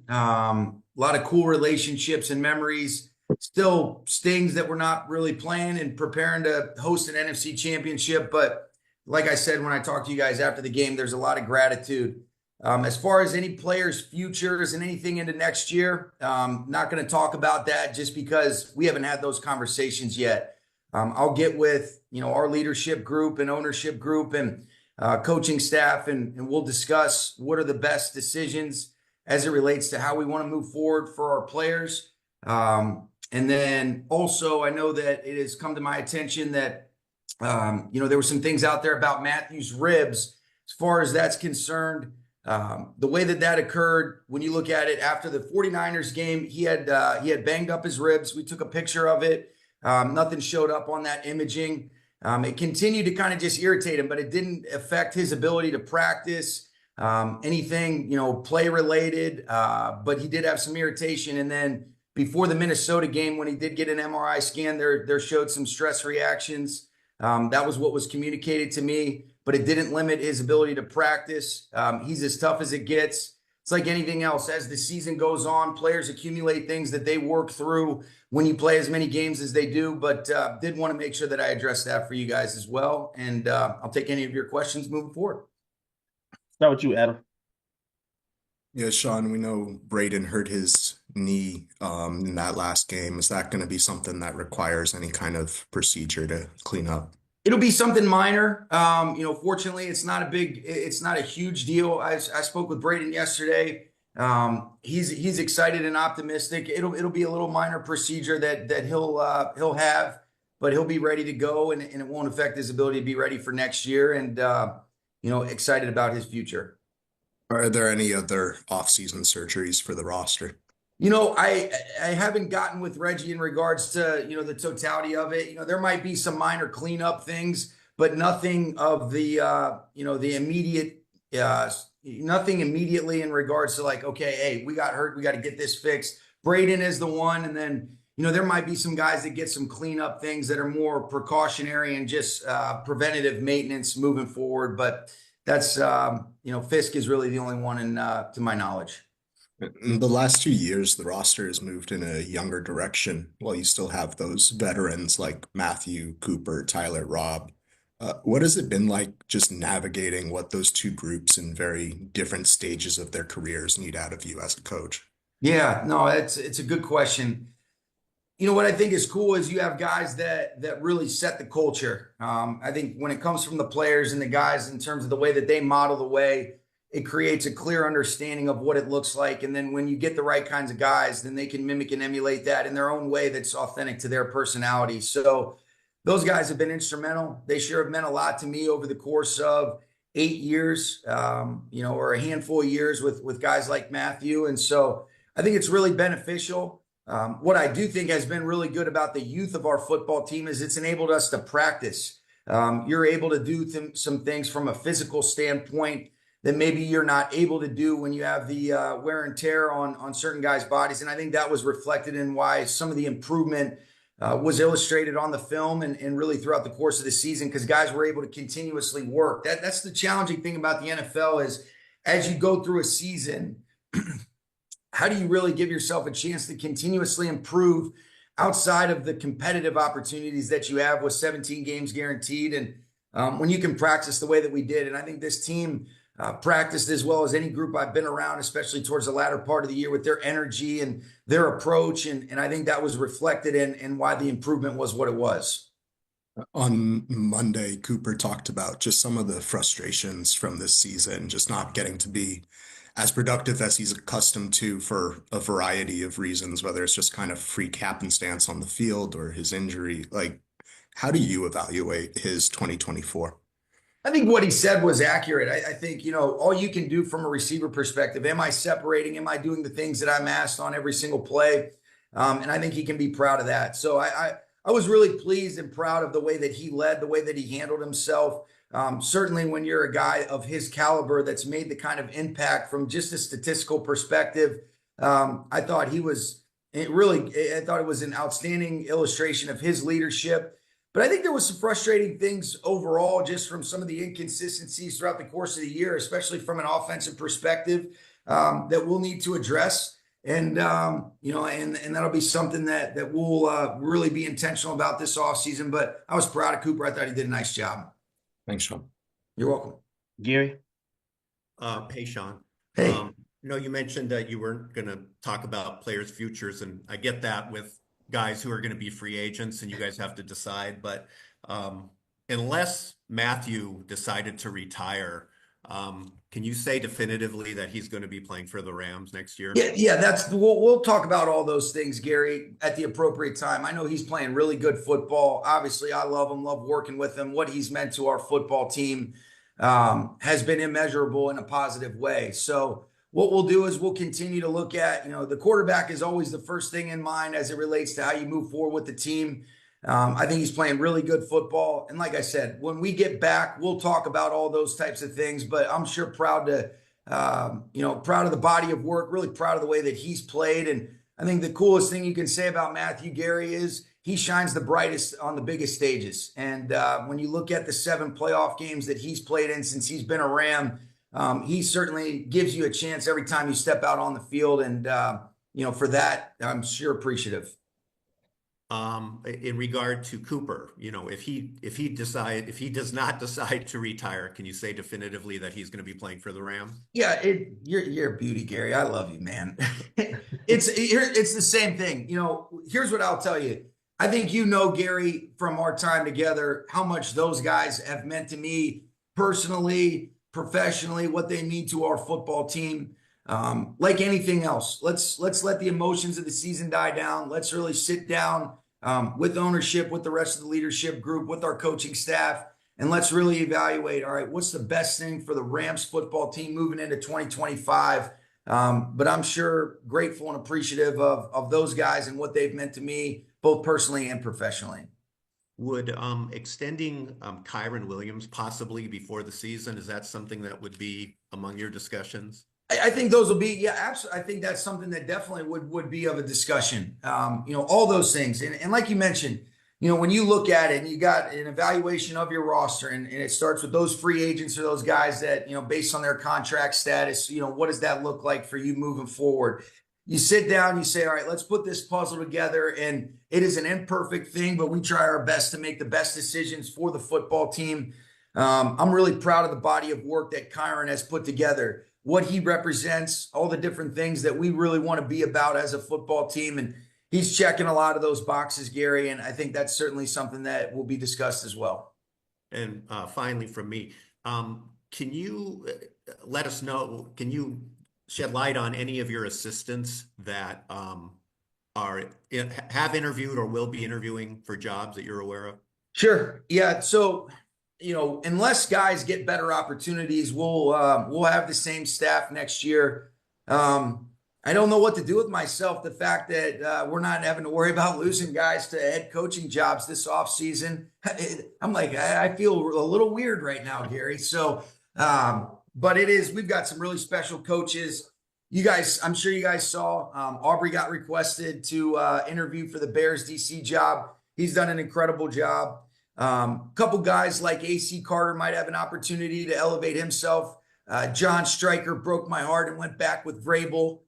A lot of cool relationships and memories. Still stings that we're not really playing and preparing to host an NFC championship. But like I said, when I talked to you guys after the game, there's a lot of gratitude. As far as any players' futures and anything into next year, not going to talk about that just because we haven't had those conversations yet. I'll get with, our leadership group and ownership group and coaching staff, and we'll discuss what are the best decisions as it relates to how we want to move forward for our players. And then also, I know that it has come to my attention that, there were some things out there about Matthew's ribs. As far as that's concerned, the way that occurred, when you look at it after the 49ers game, he had banged up his ribs. We took a picture of it. Nothing showed up on that imaging. It continued to kind of just irritate him, but it didn't affect his ability to practice anything, play related. But he did have some irritation. And then before the Minnesota game, when he did get an MRI scan, there showed some stress reactions. That was what was communicated to me, but it didn't limit his ability to practice. He's as tough as it gets. It's like anything else. As the season goes on, players accumulate things that they work through when you play as many games as they do, but did want to make sure that I address that for you guys as well. And I'll take any of your questions moving forward. Start with you, Adam. Yeah, Sean, we know Braden hurt his knee in that last game. Is that going to be something that requires any kind of procedure to clean up? It'll be something minor. Fortunately, it's not a huge deal. I spoke with Braden yesterday. He's excited and optimistic. It'll be a little minor procedure that he'll have, but he'll be ready to go, and it won't affect his ability to be ready for next year. And excited about his future. Are there any other off-season surgeries for the roster? I haven't gotten with Reggie in regards to, the totality of it. There might be some minor cleanup things, but nothing of the, the immediate, nothing immediately in regards to like, okay, hey, we got hurt. We got to get this fixed. Braden is the one. And then, there might be some guys that get some cleanup things that are more precautionary and just preventative maintenance moving forward. But that's, Fisk is really the only one to my knowledge. In the last 2 years, the roster has moved in a younger direction while you still have those veterans like Matthew, Cooper, Tyler, Rob. What has it been like just navigating what those two groups in very different stages of their careers need out of you as a coach? Yeah, no, it's a good question. What I think is cool is you have guys that really set the culture. I think when it comes from the players and the guys in terms of the way that they model the way, it creates a clear understanding of what it looks like. And then when you get the right kinds of guys, then they can mimic and emulate that in their own way that's authentic to their personality. So those guys have been instrumental. They sure have meant a lot to me over the course of 8 years, or a handful of years with guys like Matthew. And so I think it's really beneficial. What I do think has been really good about the youth of our football team is it's enabled us to practice. You're able to do some things from a physical standpoint that maybe you're not able to do when you have the wear and tear on certain guys' bodies. And I think that was reflected in why some of the improvement was illustrated on the film and really throughout the course of the season, because guys were able to continuously work. That's the challenging thing about the NFL is as you go through a season, how do you really give yourself a chance to continuously improve outside of the competitive opportunities that you have with 17 games guaranteed? And when you can practice the way that we did, and I think this team practiced as well as any group I've been around, especially towards the latter part of the year with their energy and their approach. And I think that was reflected in why the improvement was what it was. On Monday, Cooper talked about just some of the frustrations from this season, just not getting to be as productive as he's accustomed to for a variety of reasons, whether it's just kind of freak happenstance on the field or his injury. Like, how do you evaluate his 2024? I think what he said was accurate. I think, all you can do from a receiver perspective, am I separating? Am I doing the things that I'm asked on every single play? And I think he can be proud of that. So I was really pleased and proud of the way that he led, the way that he handled himself. Certainly when you're a guy of his caliber that's made the kind of impact from just a statistical perspective, I thought it was an outstanding illustration of his leadership. But I think there was some frustrating things overall just from some of the inconsistencies throughout the course of the year, especially from an offensive perspective, that we'll need to address. And, you know, and that'll be something that we'll really be intentional about this offseason. But I was proud of Cooper. I thought he did a nice job. Thanks, Sean. You're welcome. Gary? Hey, Sean. Hey. You mentioned that you weren't going to talk about players' futures, and I get that with guys who are going to be free agents, and you guys have to decide. But unless Matthew decided to retire, can you say definitively that he's going to be playing for the Rams next year? Yeah, we'll talk about all those things, Gary, at the appropriate time. I know he's playing really good football. Obviously, I love him, love working with him. What he's meant to our football team has been immeasurable in a positive way. So what we'll do is we'll continue to look at, you know, the quarterback is always the first thing in mind as it relates to how you move forward with the team. I think he's playing really good football. And like I said, when we get back, we'll talk about all those types of things, but I'm sure proud of the body of work, really proud of the way that he's played. And I think the coolest thing you can say about Matthew, Gary, is he shines the brightest on the biggest stages. And when you look at the 7 playoff games that he's played in since he's been a Ram, he certainly gives you a chance every time you step out on the field. And, for that, I'm sure appreciative. In regard to Cooper, if he does not decide to retire, can you say definitively that he's going to be playing for the Rams? Yeah, you're a beauty, Gary. I love you, man. It's the same thing. Here's what I'll tell you. I think Gary, from our time together, how much those guys have meant to me personally, professionally, what they mean to our football team. Like anything else, let's let the emotions of the season die down. Let's really sit down with ownership, with the rest of the leadership group, with our coaching staff, and let's really evaluate, all right, what's the best thing for the Rams football team moving into 2025? But I'm sure grateful and appreciative of those guys and what they've meant to me, both personally and professionally. Would extending Kyren Williams possibly before the season, is that something that would be among your discussions? I think those will be, yeah, absolutely. I think that's something that definitely would be of a discussion. All those things. And like you mentioned, when you look at it and you got an evaluation of your roster and it starts with those free agents or those guys that, based on their contract status, what does that look like for you moving forward? You sit down, you say, all right, let's put this puzzle together. And it is an imperfect thing, but we try our best to make the best decisions for the football team. I'm really proud of the body of work that Kyren has put together, what he represents, all the different things that we really want to be about as a football team. And he's checking a lot of those boxes, Gary. And I think that's certainly something that will be discussed as well. And finally from me, can you let us know, can you shed light on any of your assistants that have interviewed or will be interviewing for jobs that you're aware of? Sure. Yeah. So, unless guys get better opportunities, we'll have the same staff next year. I don't know what to do with myself. The fact that we're not having to worry about losing guys to head coaching jobs this offseason. I'm like, I feel a little weird right now, Gary. So, but we've got some really special coaches. You guys, I'm sure you guys saw, Aubrey got requested to interview for the Bears DC job. He's done an incredible job. Couple guys like AC Carter might have an opportunity to elevate himself. John Stryker broke my heart and went back with Vrabel.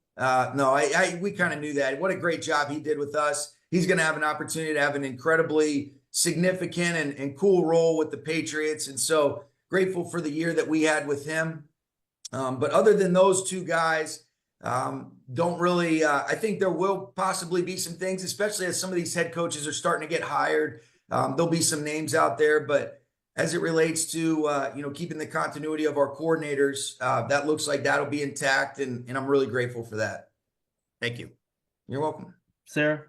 We kind of knew that. What a great job he did with us. He's going to have an opportunity to have an incredibly significant and cool role with the Patriots. And so grateful for the year that we had with him. But other than those two guys, don't really, I think there will possibly be some things, especially as some of these head coaches are starting to get hired. There'll be some names out there, but as it relates to, keeping the continuity of our coordinators, that looks like that'll be intact. And I'm really grateful for that. Thank you. You're welcome. Sarah?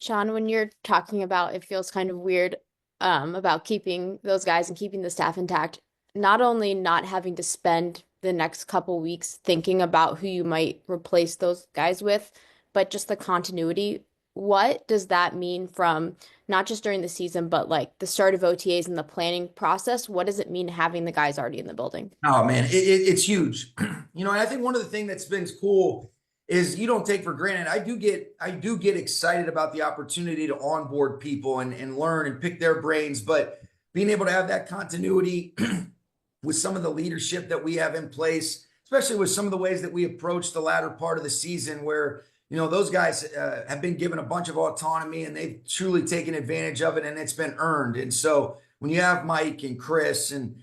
Sean, when you're talking about, it feels kind of weird about keeping those guys and keeping the staff intact, not only not having to spend the next couple weeks thinking about who you might replace those guys with, but just the continuity. What does that mean from not just during the season, but like the start of OTAs and the planning process? What does it mean having the guys already in the building? Oh man, it's huge. And I think one of the things that's been cool is you don't take for granted. I do get excited about the opportunity to onboard people and learn and pick their brains, but being able to have that continuity with some of the leadership that we have in place, especially with some of the ways that we approach the latter part of the season where, those guys have been given a bunch of autonomy and they've truly taken advantage of it and it's been earned. And so when you have Mike and Chris and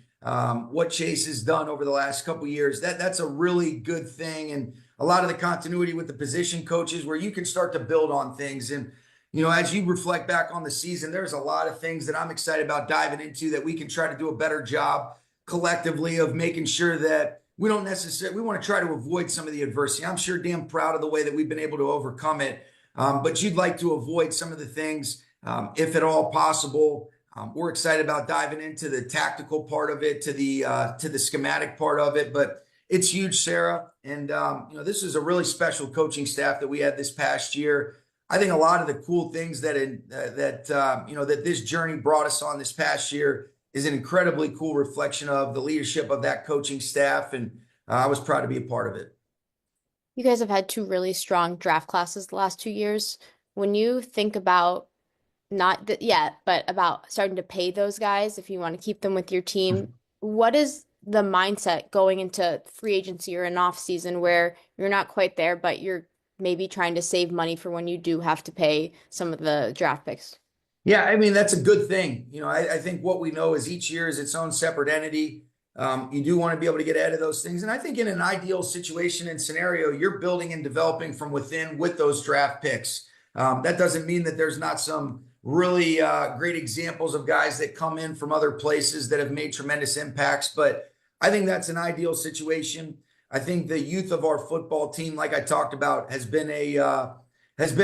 what Chase has done over the last couple of years, that's a really good thing. And a lot of the continuity with the position coaches where you can start to build on things. And, as you reflect back on the season, there's a lot of things that I'm excited about diving into that we can try to do a better job collectively of making sure that we want to try to avoid some of the adversity. I'm sure damn proud of the way that we've been able to overcome it. But you'd like to avoid some of the things, if at all possible. We're excited about diving into the tactical part of it, to the schematic part of it, but it's huge, Sarah. And, this is a really special coaching staff that we had this past year. I think a lot of the cool things that this journey brought us on this past year is an incredibly cool reflection of the leadership of that coaching staff. And I was proud to be a part of it. You guys have had two really strong draft classes the last 2 years. When you think about not that yet, but about starting to pay those guys if you want to keep them with your team, what is the mindset going into free agency or an off season where you're not quite there, but you're maybe trying to save money for when you do have to pay some of the draft picks? Yeah, I mean, that's a good thing. I think what we know is each year is its own separate entity. You do want to be able to get ahead of those things. And I think in an ideal situation and scenario, you're building and developing from within with those draft picks. That doesn't mean that there's not some really great examples of guys that come in from other places that have made tremendous impacts. But I think that's an ideal situation. I think the youth of our football team, like I talked about, has been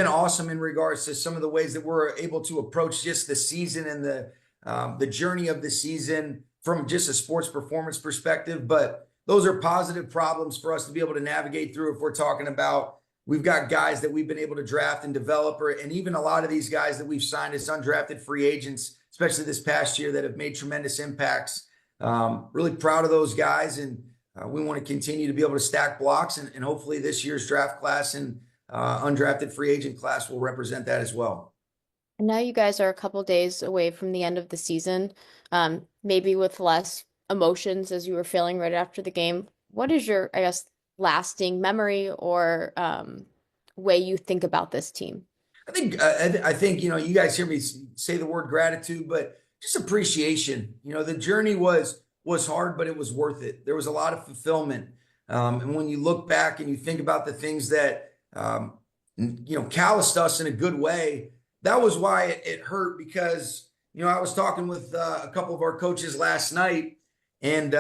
awesome in regards to some of the ways that we're able to approach just the season and the journey of the season from just a sports performance perspective. But those are positive problems for us to be able to navigate through if we're talking about we've got guys that we've been able to draft and develop, and even a lot of these guys that we've signed as undrafted free agents, especially this past year, that have made tremendous impacts. Really proud of those guys. And we want to continue to be able to stack blocks, and hopefully this year's draft class and undrafted free agent class will represent that as well. And now you guys are a couple days away from the end of the season, maybe with less emotions as you were feeling right after the game. What is your, I guess, lasting memory or way you think about this team? I think you guys hear me say the word gratitude, but just appreciation. The journey was hard, but it was worth it. There was a lot of fulfillment. And when you look back and you think about the things that, calloused us in a good way, that was why it hurt, because, I was talking with a couple of our coaches last night, and,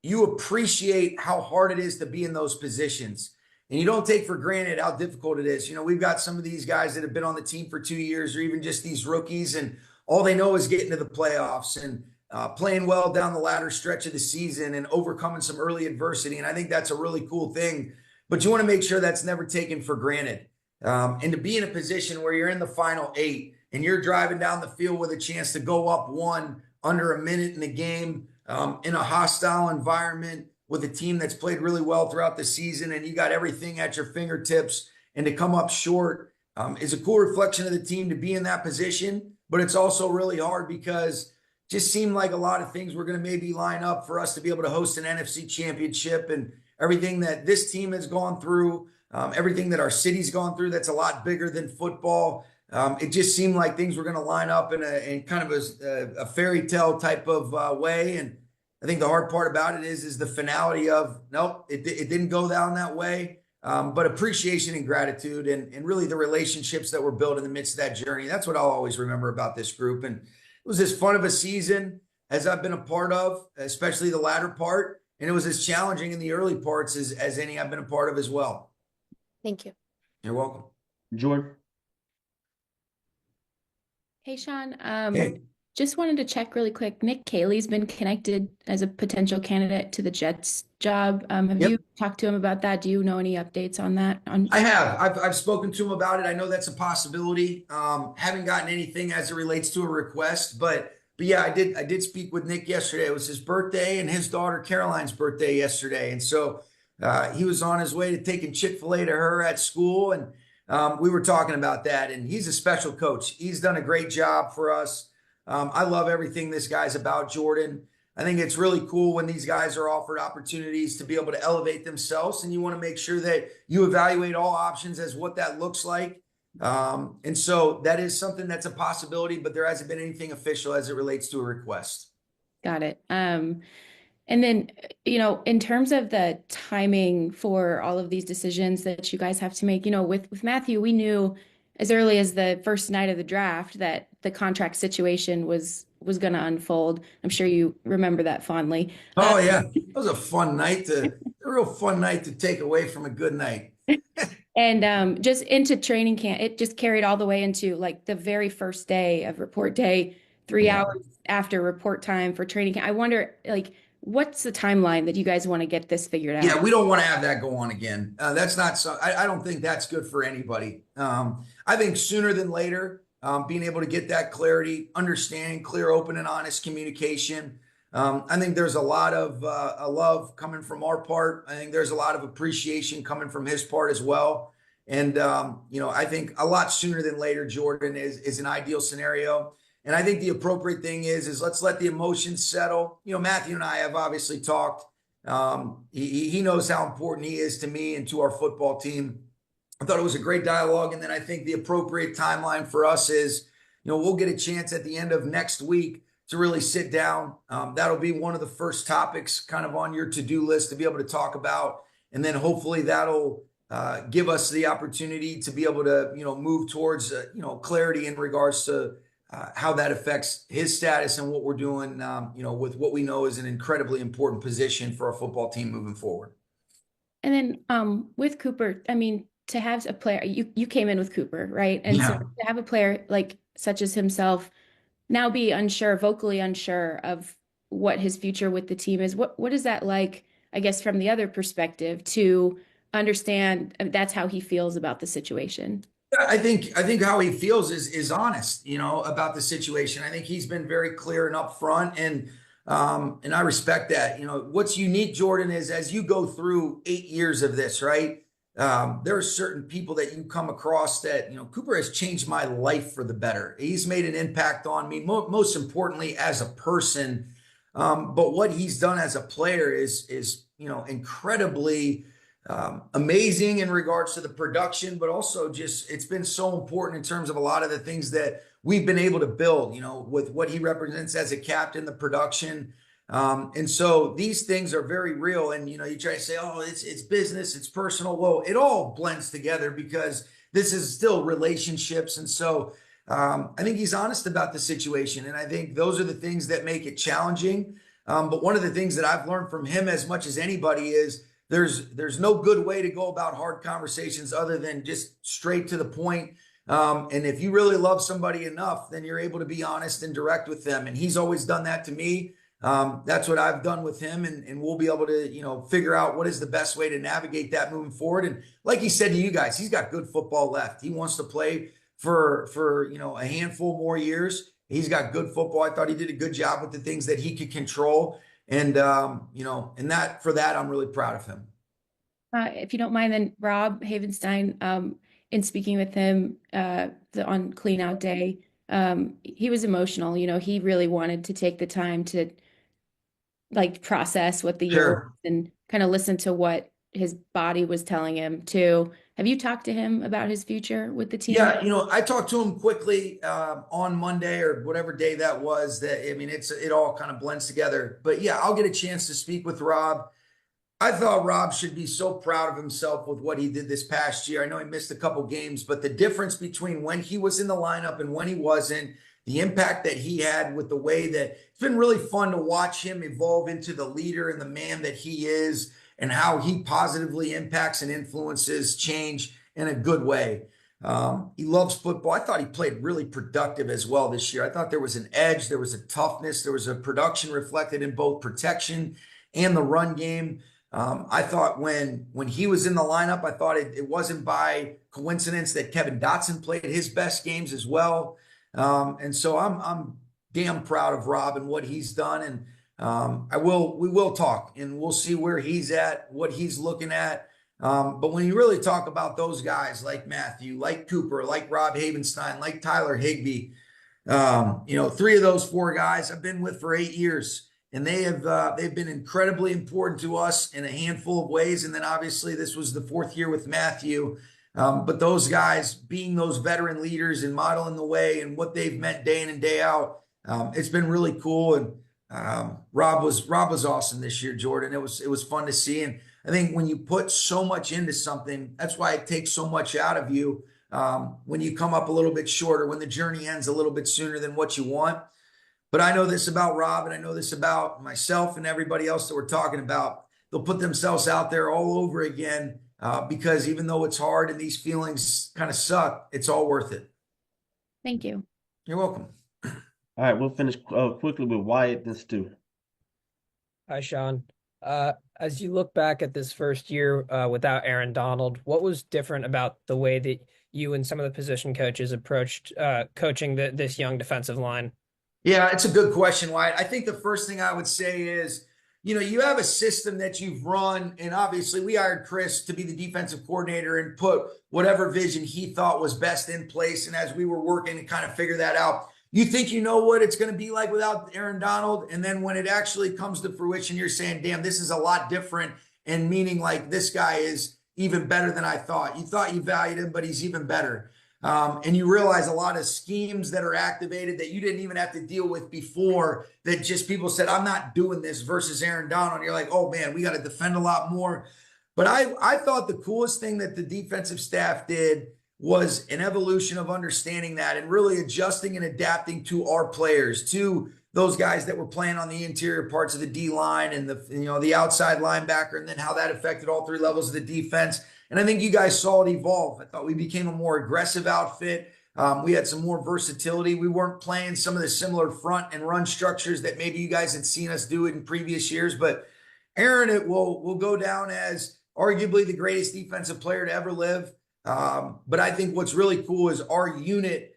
you appreciate how hard it is to be in those positions. And you don't take for granted how difficult it is. We've got some of these guys that have been on the team for 2 years, or even just these rookies, and all they know is getting to the playoffs and playing well down the latter stretch of the season and overcoming some early adversity. And I think that's a really cool thing. But you want to make sure that's never taken for granted. And to be in a position where you're in the final 8 and you're driving down the field with a chance to go up 1 under a minute in the game, in a hostile environment with a team that's played really well throughout the season, and you got everything at your fingertips, and to come up short is a cool reflection of the team to be in that position. But it's also really hard because it just seemed like a lot of things were going to maybe line up for us to be able to host an NFC championship, and everything that this team has gone through, everything that our city's gone through that's a lot bigger than football. It just seemed like things were going to line up in kind of a fairy tale type of way. And I think the hard part about it is the finality of, nope, it didn't go down that way. But appreciation and gratitude and really the relationships that were built in the midst of that journey. That's what I'll always remember about this group. And it was as fun of a season as I've been a part of, especially the latter part. And it was as challenging in the early parts as any I've been a part of as well. Thank you. You're welcome. Jordan? Hey, Sean. Hey. Just wanted to check really quick. Nick Caley's been connected as a potential candidate to the Jets job. Have Yep. you talked to him about that? Do you know any updates on that? I have. I've spoken to him about it. I know that's a possibility. Haven't gotten anything as it relates to a request, but yeah, I did speak with Nick yesterday. It was his birthday and his daughter Caroline's birthday yesterday, and so he was on his way to taking Chick-fil-A to her at school, and we were talking about that. And he's a special coach. He's done a great job for us. I love everything this guy's about, Jordan. I think it's really cool when these guys are offered opportunities to be able to elevate themselves, and you want to make sure that you evaluate all options as what that looks like. And so that is something that's a possibility, but there hasn't been anything official as it relates to a request. Got it. And then, in terms of the timing for all of these decisions that you guys have to make, with Matthew, we knew as early as the first night of the draft that the contract situation was going to unfold. I'm sure you remember that fondly. Oh yeah, it was a real fun night to take away from a good night. And just into training camp, it just carried all the way into like the very first day of report day, 3 hours after report time for training camp. I wonder, like, what's the timeline that you guys want to get this figured out? Yeah, we don't want to have that go on again. That's not so. I don't think that's good for anybody. I think sooner than later, being able to get that clarity, understanding, clear, open, and honest communication. I think there's a lot of a love coming from our part. I think there's a lot of appreciation coming from his part as well. And I think a lot sooner than later, Jordan, is an ideal scenario. And I think the appropriate thing is let's let the emotions settle. Matthew and I have obviously talked. He knows how important he is to me and to our football team. I thought it was a great dialogue. And then I think the appropriate timeline for us is, we'll get a chance at the end of next week to really sit down. That'll be one of the first topics kind of on your to-do list to be able to talk about. And then hopefully that'll give us the opportunity to be able to, move towards, clarity in regards to how that affects his status and what we're doing, with what we know is an incredibly important position for our football team moving forward. And then with Cooper, I mean, to have a player, you came in with Cooper, right? And so to have a player like such as himself now be vocally unsure of what his future with the team is, what is that like, I guess, from the other perspective to understand that's how he feels about the situation? I think how he feels is honest, about the situation. I think he's been very clear and upfront, and I respect that. What's unique, Jordan, is as you go through 8 years of this, right? There are certain people that you come across that, Cooper has changed my life for the better. He's made an impact on me, most importantly as a person. But what he's done as a player is incredibly amazing in regards to the production, but also just it's been so important in terms of a lot of the things that we've been able to build, with what he represents as a captain, the production. And so these things are very real. And, you try to say, oh, it's business, it's personal. Well, it all blends together because this is still relationships. And so I think he's honest about the situation. And I think those are the things that make it challenging. But one of the things that I've learned from him as much as anybody is there's no good way to go about hard conversations other than just straight to the point. And if you really love somebody enough, then you're able to be honest and direct with them. And he's always done that to me. That's what I've done with him, and we'll be able to, figure out what is the best way to navigate that moving forward. And like he said to you guys, he's got good football left. He wants to play for a handful more years. He's got good football. I thought he did a good job with the things that he could control. And, and that I'm really proud of him. If you don't mind, then Rob Havenstein, in speaking with him on clean out day, he was emotional. He really wanted to take the time to process what the year was and kind of listen to what his body was telling him too. Have you talked to him about his future with the team? Yeah, I talked to him quickly on Monday or whatever day that was. It all kind of blends together. But yeah, I'll get a chance to speak with Rob. I thought Rob should be so proud of himself with what he did this past year. I know he missed a couple games, but the difference between when he was in the lineup and when he wasn't, the impact that he had with the way that it's been really fun to watch him evolve into the leader and the man that he is, and how he positively impacts and influences change in a good way. He loves football. I thought he played really productive as well this year. I thought there was an edge, there was a toughness, there was a production reflected in both protection and the run game. I thought when he was in the lineup, I thought it wasn't by coincidence that Kevin Dotson played his best games as well. And so I'm damn proud of Rob and what he's done. And we will talk and we'll see where he's at, what he's looking at. But when you really talk about those guys like Matthew, like Cooper, like Rob Havenstein, like Tyler Higbee, 3 of those 4 guys I've been with for 8 years. and they've been incredibly important to us in a handful of ways. And then obviously this was the fourth year with Matthew. But those guys being those veteran leaders and modeling the way and what they've meant day in and day out, it's been really cool. And Rob was awesome this year, Jordan. It was fun to see. And I think when you put so much into something, that's why it takes so much out of you. When you come up a little bit shorter, when the journey ends a little bit sooner than what you want. But I know this about Rob, and I know this about myself and everybody else that we're talking about. They'll put themselves out there all over again, because even though it's hard and these feelings kind of suck, it's all worth it. Thank you. You're welcome. All right, we'll finish quickly with Wyatt and Stu. Hi, Sean. As you look back at this first year without Aaron Donald, what was different about the way that you and some of the position coaches approached coaching this young defensive line? Yeah, it's a good question, Wyatt. I think the first thing I would say is, you have a system that you've run, and obviously we hired Chris to be the defensive coordinator and put whatever vision he thought was best in place. And as we were working to kind of figure that out, you think you know what it's going to be like without Aaron Donald. And then when it actually comes to fruition, you're saying, damn, this is a lot different. And meaning like this guy is even better than I thought. You thought you valued him, but he's even better. And you realize a lot of schemes that are activated that you didn't even have to deal with before, that just people said, I'm not doing this, versus Aaron Donald. And you're like, oh man, we got to defend a lot more. But I thought the coolest thing that the defensive staff did was an evolution of understanding that and really adjusting and adapting to our players, to those guys that were playing on the interior parts of the D line and the outside linebacker, and then how that affected all three levels of the defense. And I think you guys saw it evolve. I thought we became a more aggressive outfit. We had some more versatility. We weren't playing some of the similar front and run structures that maybe you guys had seen us do it in previous years. But Aaron, it will go down as arguably the greatest defensive player to ever live. But I think what's really cool is our unit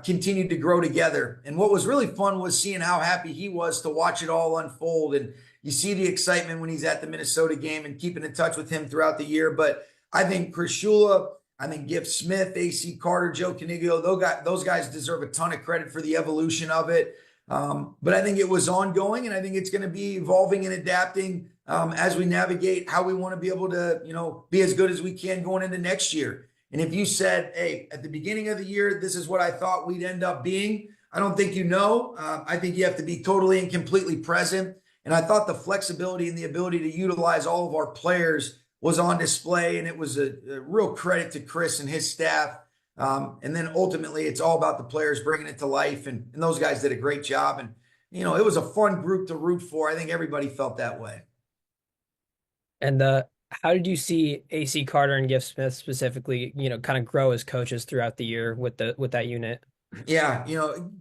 continued to grow together. And what was really fun was seeing how happy he was to watch it all unfold. And you see the excitement when he's at the Minnesota game and keeping in touch with him throughout the year. But I think Chris Shula, I think Gift Smith, AC Carter, Joe Canigio, those guys deserve a ton of credit for the evolution of it. But I think it was ongoing, and I think it's going to be evolving and adapting as we navigate how we want to be able to, be as good as we can going into next year. And if you said, hey, at the beginning of the year, this is what I thought we'd end up being, I don't think I think you have to be totally and completely present. And I thought the flexibility and the ability to utilize all of our players was on display, and it was a real credit to Chris and his staff. And then ultimately, it's all about the players bringing it to life, and those guys did a great job. And, it was a fun group to root for. I think everybody felt that way. And how did you see AC Carter and Gift Smith specifically, kind of grow as coaches throughout the year with that unit? Yeah,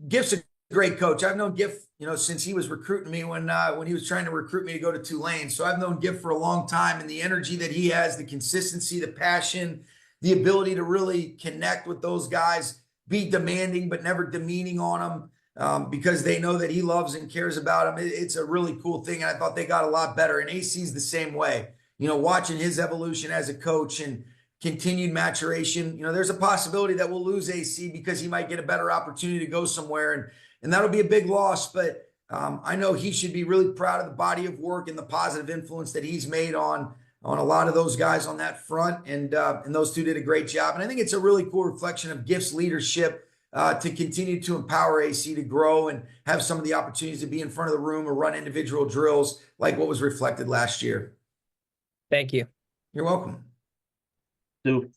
Gift's a great coach. I've known Gift, since he was recruiting me when he was trying to recruit me to go to Tulane. So I've known Gift for a long time, and the energy that he has, the consistency, the passion, the ability to really connect with those guys, be demanding but never demeaning on them, because they know that he loves and cares about them. It's a really cool thing, and I thought they got a lot better. And AC's the same way. Watching his evolution as a coach and continued maturation, there's a possibility that we'll lose AC because he might get a better opportunity to go somewhere, and that'll be a big loss. But I know he should be really proud of the body of work and the positive influence that he's made on a lot of those guys on that front. And those two did a great job. And I think it's a really cool reflection of Gift's leadership to continue to empower AC to grow and have some of the opportunities to be in front of the room or run individual drills like what was reflected last year. Thank you. You're welcome. Stu.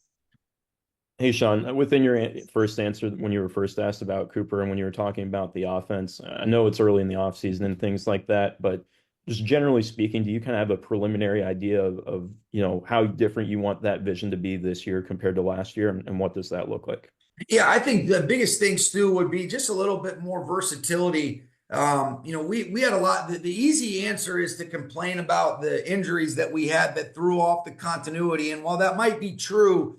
Hey, Sean, within your first answer, when you were first asked about Cooper and when you were talking about the offense, I know it's early in the offseason and things like that, but just generally speaking, do you kind of have a preliminary idea of how different you want that vision to be this year compared to last year, and what does that look like? Yeah, I think the biggest thing, Stu, would be just a little bit more versatility. We had a lot. The easy answer is to complain about the injuries that we had that threw off the continuity. And while that might be true,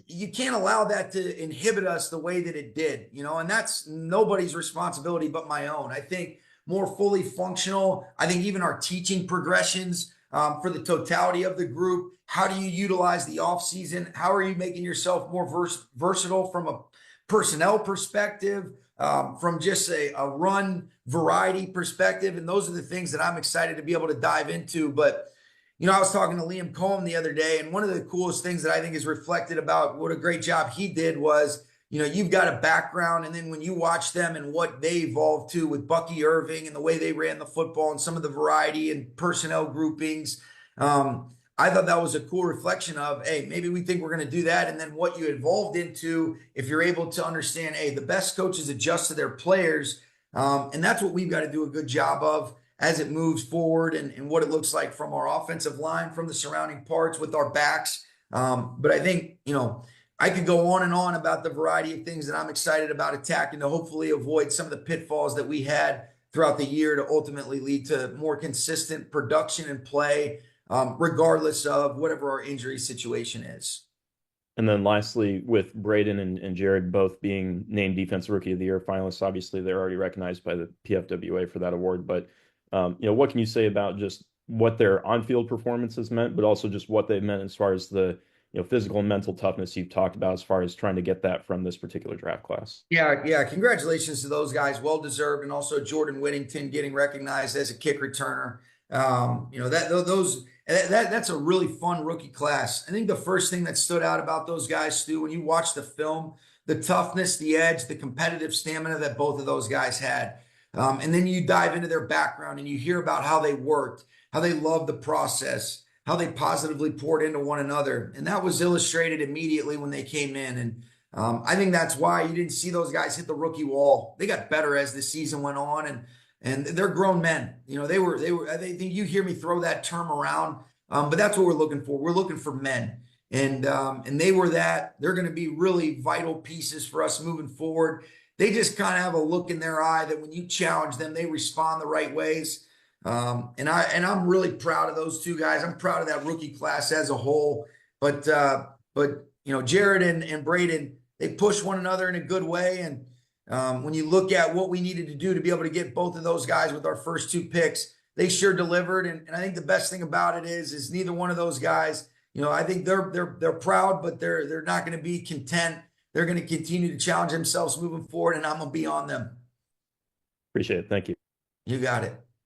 you can't allow that to inhibit us the way that it did, and that's nobody's responsibility but my own. I think more fully functional. I think even our teaching progressions for the totality of the group. How do you utilize the off season? How are you making yourself more versatile from a personnel perspective, from just a run variety perspective. And those are the things that I'm excited to be able to dive into. But, you know, I was talking to Liam Coen the other day, and one of the coolest things that I think is reflected about what a great job he did was, you know, you've got a background, and then when you watch them and what they evolved to with Bucky Irving and the way they ran the football and some of the variety and personnel groupings, I thought that was a cool reflection of, hey, maybe we think we're going to do that. And then what you evolved into, if you're able to understand, hey, the best coaches adjust to their players. And that's what we've got to do a good job of as it moves forward, and what it looks like from our offensive line, from the surrounding parts with our backs. But I think, you know, I could go on and on about the variety of things that I'm excited about attacking to hopefully avoid some of the pitfalls that we had throughout the year to ultimately lead to more consistent production and play, regardless of whatever our injury situation is. And then lastly, with Braden and Jared both being named Defensive Rookie of the Year finalists, obviously they're already recognized by the PFWA for that award. But, you know, what can you say about just what their on-field performances meant, but also just what they meant as far as the, you know, physical and mental toughness you've talked about as far as trying to get that from this particular draft class? Yeah. Congratulations to those guys. Well deserved. And also Jordan Whittington getting recognized as a kick returner. You know, that's a really fun rookie class. I think the first thing that stood out about those guys, Stu, when you watch the film, the toughness, the edge, the competitive stamina that both of those guys had. And then you dive into their background and you hear about how they worked, how they loved the process, how they positively poured into one another. And that was illustrated immediately when they came in. And I think that's why you didn't see those guys hit the rookie wall. They got better as the season went on, and they're grown men. You know, I think you hear me throw that term around, but that's what we're looking for. We're looking for men. And they were that. They're going to be really vital pieces for us moving forward. They just kind of have a look in their eye that when you challenge them, they respond the right ways. And I'm really proud of those two guys. I'm proud of that rookie class as a whole. But you know, Jared and Braden, they push one another in a good way. And when you look at what we needed to do to be able to get both of those guys with our first two picks, they sure delivered. And I think the best thing about it is neither one of those guys, you know, I think they're proud, but they're not going to be content. They're going to continue to challenge themselves moving forward, and I'm going to be on them. Appreciate it. Thank you. You got it.